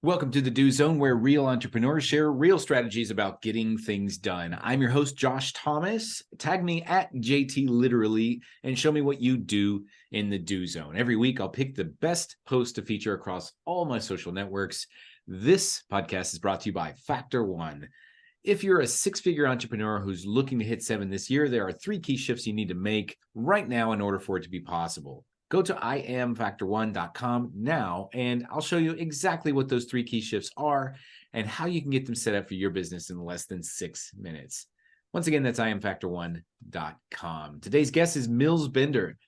Welcome to the Do Zone, where real entrepreneurs share real strategies about getting things done. I'm your host, Josh Thomas. Tag me at JT Literally and show me what you do in the Do Zone. Every week, I'll pick the best post to feature across all my social networks. This podcast is brought to you by Factor One. If you're a six-figure entrepreneur who's looking to hit 7 this year, there are 3 key shifts you need to make right now in order for it to be possible. Go to iamfactor1.com now, and I'll show you exactly what those 3 key shifts are and how you can get them set up for your business in less than 6 minutes. Once again, that's iamfactor1.com. Today's guest is Mills Bender.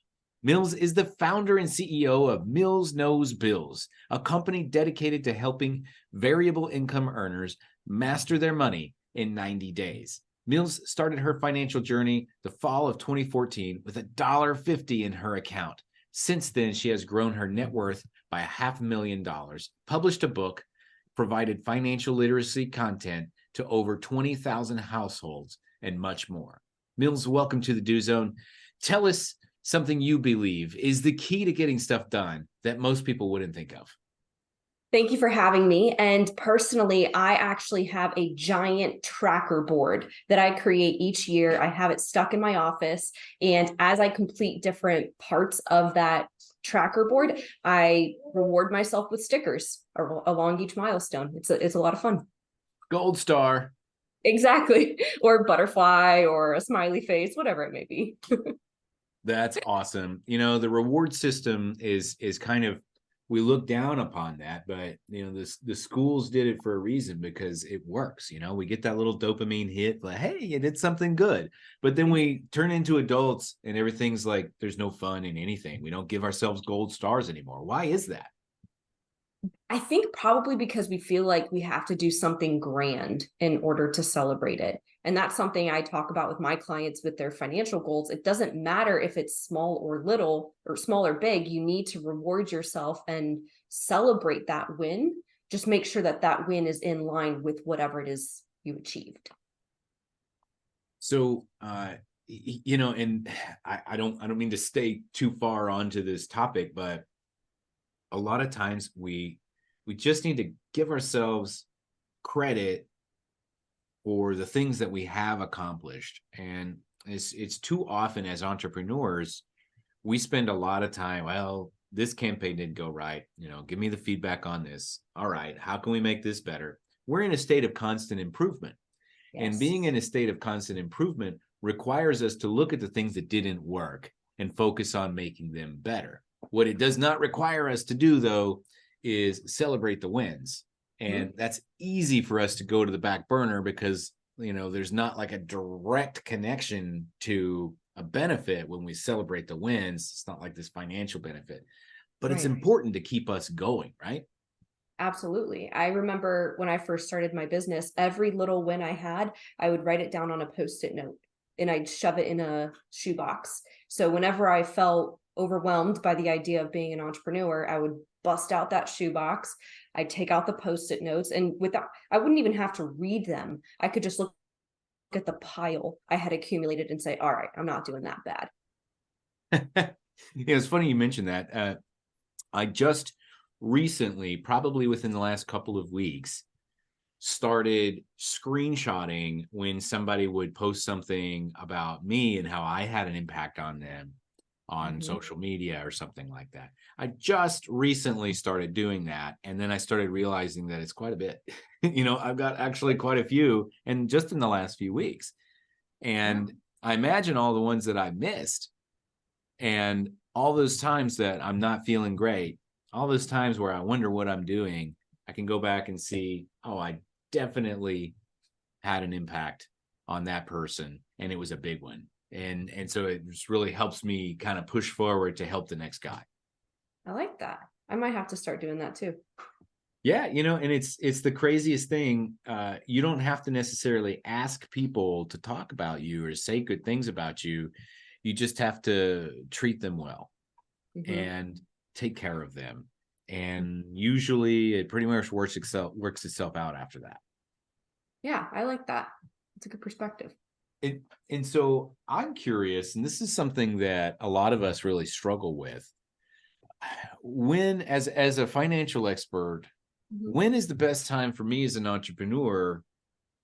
Mills is the founder and CEO of Mills Knows Bills, a company dedicated to helping variable income earners master their money in 90 days. Mills started her financial journey the fall of 2014 with $1.50 in her account. Since then, she has grown her net worth by $500,000, published a book, provided financial literacy content to over 20,000 households, and much more. Mills, welcome to the Do Zone. Tell us something you believe is the key to getting stuff done that most people wouldn't think of. Thank you for having me. And personally, I actually have a giant tracker board that I create each year. I have it stuck in my office. And as I complete different parts of that tracker board, I reward myself with stickers along each milestone. It's a lot of fun. Gold star. Exactly. Or butterfly or a smiley face, whatever it may be. That's awesome. You know, the reward system is kind of, we look down upon that, but the schools did it for a reason because it works. We get that little dopamine hit, like, hey, you did something good. But then we turn into adults and everything's like there's no fun in anything. We don't give ourselves gold stars anymore. Why is that? I think probably because we feel like we have to do something grand in order to celebrate it. And that's something I talk about with my clients with their financial goals. It doesn't matter if it's small or little or small or big. You need to reward yourself and celebrate that win. Just make sure that that win is in line with whatever it is you achieved. So, and I don't mean to stay too far onto this topic, but a lot of times we just need to give ourselves credit for the things that we have accomplished. And it's too often as entrepreneurs, we spend a lot of time, well, this campaign didn't go right. Give me the feedback on this. All right, how can we make this better? We're in a state of constant improvement. Yes. And being in a state of constant improvement requires us to look at the things that didn't work and focus on making them better. What it does not require us to do, though, is celebrate the wins. And that's easy for us to go to the back burner because, there's not like a direct connection to a benefit when we celebrate the wins. It's not like this financial benefit, but It's important to keep us going, right? Absolutely. I remember when I first started my business, every little win I had, I would write it down on a Post-it note and I'd shove it in a shoebox. So whenever I felt overwhelmed by the idea of being an entrepreneur, I would bust out that shoebox. I'd take out the Post-it notes, and I wouldn't even have to read them. I could just look at the pile I had accumulated and say, all right, I'm not doing that bad. It's funny you mentioned that. I just recently, probably within the last couple of weeks, started screenshotting when somebody would post something about me and how I had an impact on them on social media or something like that. I just recently started doing that. And then I started realizing that it's quite a bit. I've got actually quite a few, and just in the last few weeks. And I imagine all the ones that I missed and all those times that I'm not feeling great, all those times where I wonder what I'm doing, I can go back and see, oh, I definitely had an impact on that person. And it was a big one. And so it just really helps me kind of push forward to help the next guy. I like that. I might have to start doing that too. Yeah, and it's the craziest thing. You don't have to necessarily ask people to talk about you or say good things about you. You just have to treat them well and take care of them. And usually it pretty much works itself out after that. Yeah, I like that. It's a good perspective. And so I'm curious, and this is something that a lot of us really struggle with. When, as a financial expert, when is the best time for me as an entrepreneur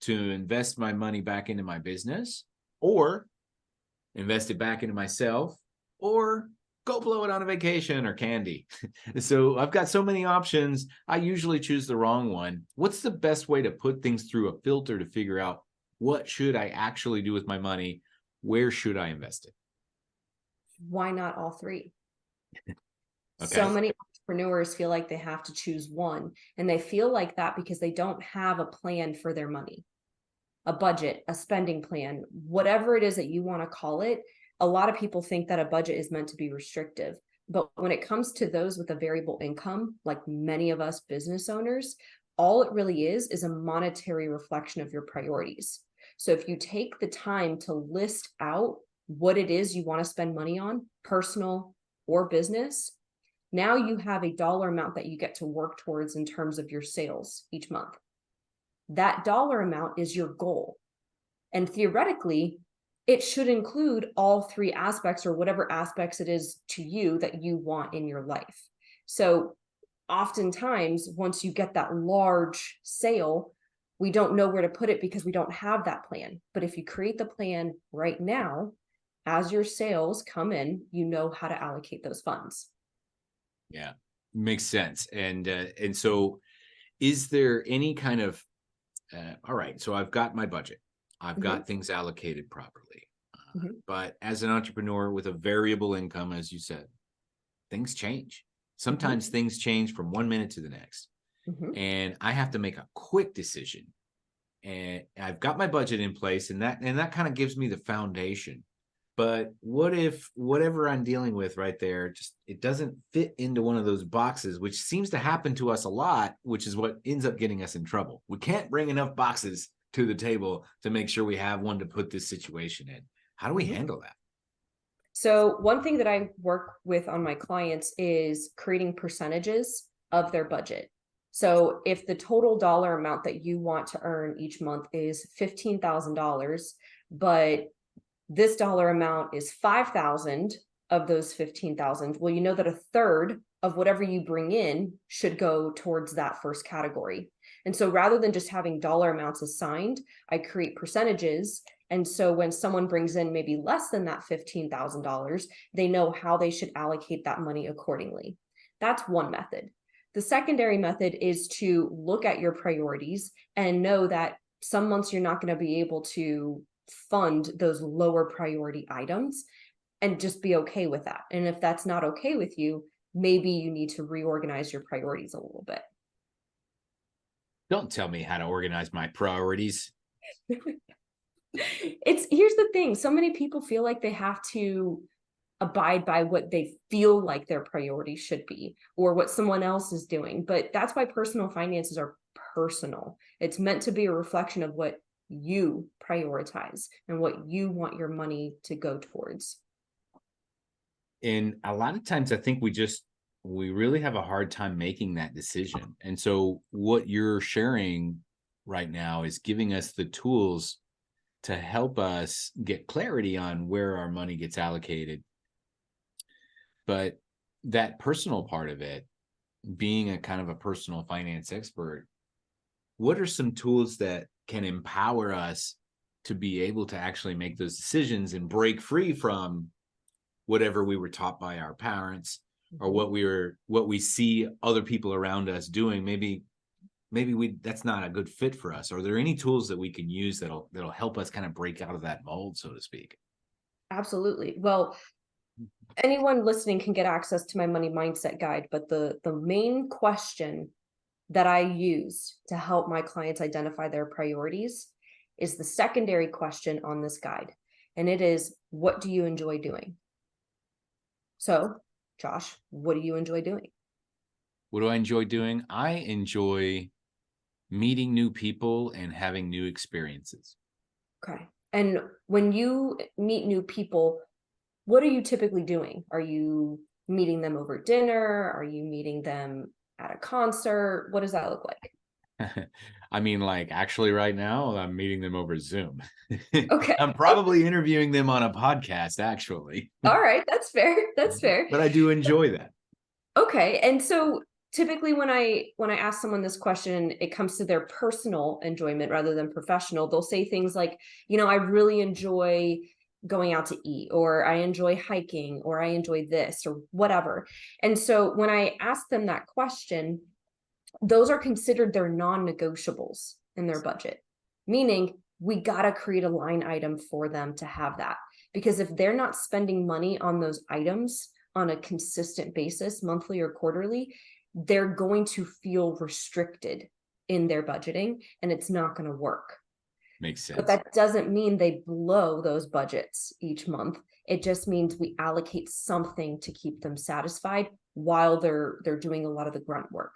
to invest my money back into my business, or invest it back into myself, or go blow it on a vacation or candy? So I've got so many options. I usually choose the wrong one. What's the best way to put things through a filter to figure out what should I actually do with my money? Where should I invest it? Why not all three? So Okay. many entrepreneurs feel like they have to choose one, and they feel like that because they don't have a plan for their money, a budget, a spending plan, whatever it is that you want to call it. A lot of people think that a budget is meant to be restrictive. But when it comes to those with a variable income, like many of us business owners, all it really is a monetary reflection of your priorities. So if you take the time to list out what it is you want to spend money on, personal or business, now you have a dollar amount that you get to work towards in terms of your sales each month. That dollar amount is your goal. And theoretically, it should include all three aspects, or whatever aspects it is to you that you want in your life. So oftentimes, once you get that large sale, we don't know where to put it because we don't have that plan. But if you create the plan right now, as your sales come in, you know how to allocate those funds. Yeah, makes sense. And so is there any kind of all right, so I've got my budget. I've got things allocated properly. But as an entrepreneur with a variable income, as you said, things change. Sometimes things change from 1 minute to the next. And I have to make a quick decision. And I've got my budget in place, and that kind of gives me the foundation. But what if whatever I'm dealing with right there, just it doesn't fit into one of those boxes, which seems to happen to us a lot, which is what ends up getting us in trouble. We can't bring enough boxes to the table to make sure we have one to put this situation in. How do we handle that? So one thing that I work with on my clients is creating percentages of their budget. So if the total dollar amount that you want to earn each month is $15,000, but this dollar amount is 5,000 of those 15,000, well, you know that a third of whatever you bring in should go towards that first category. And so rather than just having dollar amounts assigned, I create percentages. And so when someone brings in maybe less than that $15,000, they know how they should allocate that money accordingly. That's one method. The secondary method is to look at your priorities and know that some months you're not going to be able to fund those lower priority items, and just be okay with that. And if that's not okay with you, maybe you need to reorganize your priorities a little bit. Don't tell me how to organize my priorities. Here's the thing. So many people feel like they have to abide by what they feel like their priorities should be, or what someone else is doing. But that's why personal finances are personal. It's meant to be a reflection of what you prioritize and what you want your money to go towards. And a lot of times I think we really have a hard time making that decision. And so what you're sharing right now is giving us the tools to help us get clarity on where our money gets allocated. But that personal part of it, being a kind of a personal finance expert, what are some tools that can empower us to be able to actually make those decisions and break free from whatever we were taught by our parents, or what we see other people around us doing? Maybe that's not a good fit for us. Are there any tools that we can use that'll help us kind of break out of that mold, so to speak? Absolutely. Well, anyone listening can get access to my money mindset guide, but the main question that I use to help my clients identify their priorities is the secondary question on this guide. And it is, what do you enjoy doing? So, Josh, what do you enjoy doing? What do I enjoy doing? I enjoy meeting new people and having new experiences. Okay. And when you meet new people, what are you typically doing? Are you meeting them over dinner? Are you meeting them at a concert? What does that look like? I mean, like, actually right now I'm meeting them over Zoom. Okay. I'm probably interviewing them on a podcast, actually. All right. That's fair. That's fair. But I do enjoy that. Okay. And so typically when I ask someone this question, it comes to their personal enjoyment rather than professional. They'll say things like, I really enjoy going out to eat, or I enjoy hiking, or I enjoy this, or whatever. And so when I ask them that question, those are considered their non-negotiables in their budget, meaning we got to create a line item for them to have that. Because if they're not spending money on those items on a consistent basis, monthly or quarterly, they're going to feel restricted in their budgeting, and it's not going to work. Makes sense. But that doesn't mean they blow those budgets each month. It just means we allocate something to keep them satisfied while they're doing a lot of the grunt work.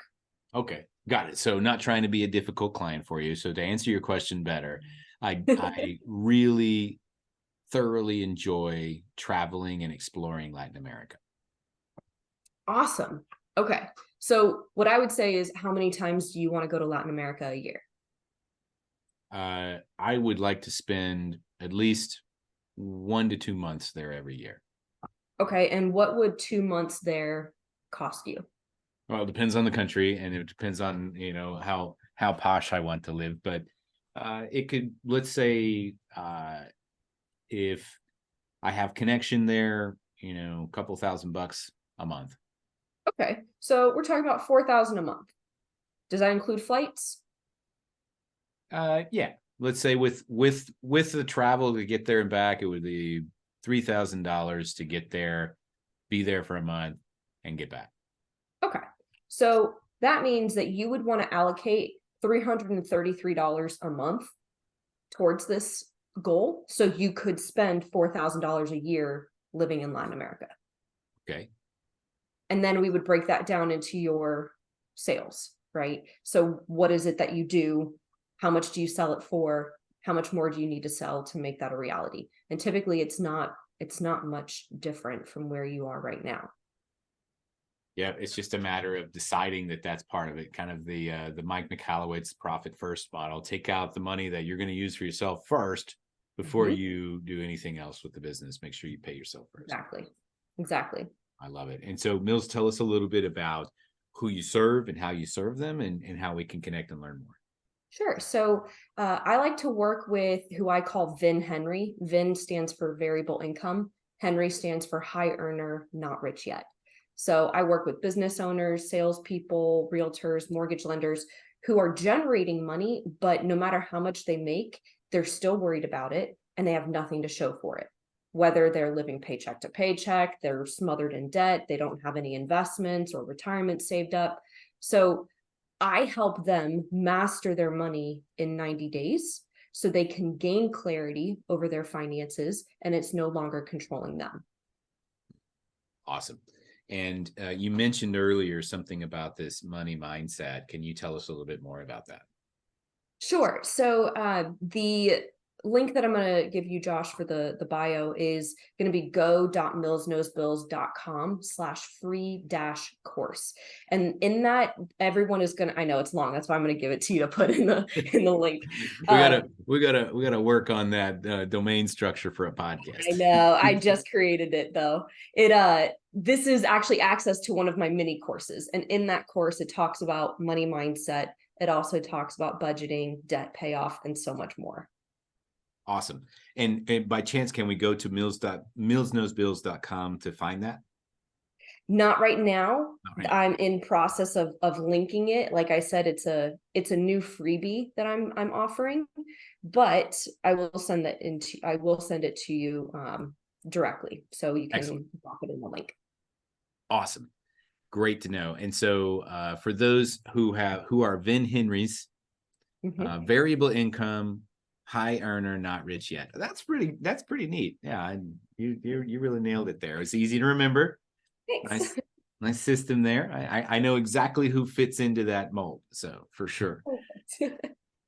Okay, got it. So not trying to be a difficult client for you. So to answer your question better, I really thoroughly enjoy traveling and exploring Latin America. Awesome. Okay. So what I would say is, how many times do you want to go to Latin America a year? I would like to spend at least 1 to 2 months there every year. Okay. And what would 2 months there cost you? Well, it depends on the country, and it depends on, how posh I want to live. But it could, let's say, if I have connection there, a couple $1,000 a month. Okay. So we're talking about 4,000 a month. Does that include flights? Yeah. Let's say with the travel to get there and back, it would be $3,000 to get there, be there for a month, and get back. Okay. So that means that you would want to allocate $333 a month towards this goal, so you could spend $4,000 a year living in Latin America. Okay. And then we would break that down into your sales, right? So what is it that you do? How much do you sell it for? How much more do you need to sell to make that a reality? And typically it's not much different from where you are right now. Yeah, it's just a matter of deciding that that's part of it. Kind of the Mike Michalowicz profit first model. Take out the money that you're going to use for yourself first before you do anything else with the business. Make sure you pay yourself first. Exactly. I love it. And so, Mills, tell us a little bit about who you serve and how you serve them, and how we can connect and learn more. Sure. So I like to work with who I call Vin Henry. Vin stands for variable income. Henry stands for high earner, not rich yet. So I work with business owners, salespeople, realtors, mortgage lenders who are generating money, but no matter how much they make, they're still worried about it and they have nothing to show for it. Whether they're living paycheck to paycheck, they're smothered in debt, they don't have any investments or retirement saved up. So I help them master their money in 90 days so they can gain clarity over their finances and it's no longer controlling them. Awesome. And you mentioned earlier something about this money mindset. Can you tell us a little bit more about that? Sure. So the link that I'm going to give you, Josh, for the bio is going to be go.millsknowsbills.com/free-course. And in that, everyone is going to, I know it's long, that's why I'm going to give it to you to put in the link. We gotta work on that domain structure for a podcast. I know. I just created it though. This is actually access to one of my mini courses. And in that course, it talks about money mindset. It also talks about budgeting, debt payoff, and so much more. Awesome. And by chance, can we go to millsknowsbills.com to find that? Not right now. I'm in process of linking it. Like I said, it's a new freebie that I'm offering, but I will send it to you directly so you can drop it in the link. Awesome. Great to know. And so for those who are Vin Henry's, variable income, high earner, not rich yet. That's pretty neat. Yeah, you really nailed it there. It's easy to remember. Thanks. Nice system there. I know exactly who fits into that mold. So for sure.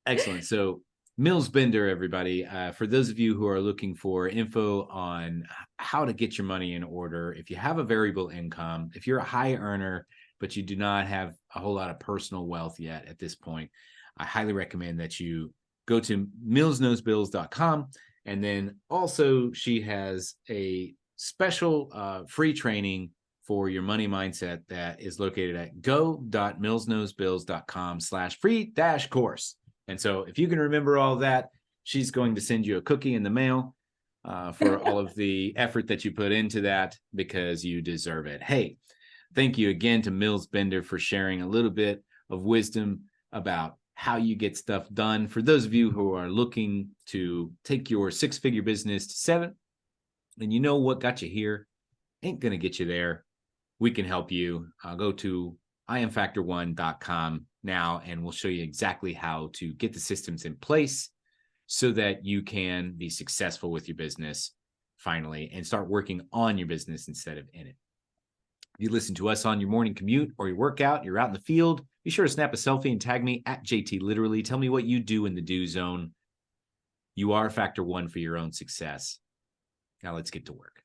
Excellent. So Mills Bender, everybody. For those of you who are looking for info on how to get your money in order, if you have a variable income, if you're a high earner, but you do not have a whole lot of personal wealth yet at this point, I highly recommend that you go to millsknowsbills.com. And then also she has a special free training for your money mindset that is located at go.millsknowsbills.com/free-course. And so if you can remember all that, she's going to send you a cookie in the mail for all of the effort that you put into that, because you deserve it. Hey, thank you again to Mills Bender for sharing a little bit of wisdom about how you get stuff done. For those of you who are looking to take your six-figure business to 7, and you know what got you here ain't going to get you there, we can help you. Go to iamfactor1.com now, and we'll show you exactly how to get the systems in place so that you can be successful with your business finally and start working on your business instead of in it. If you listen to us on your morning commute or your workout, you're out in the field, be sure to snap a selfie and tag me at JT Literally. Tell me what you do in the do zone. You are factor one for your own success. Now let's get to work.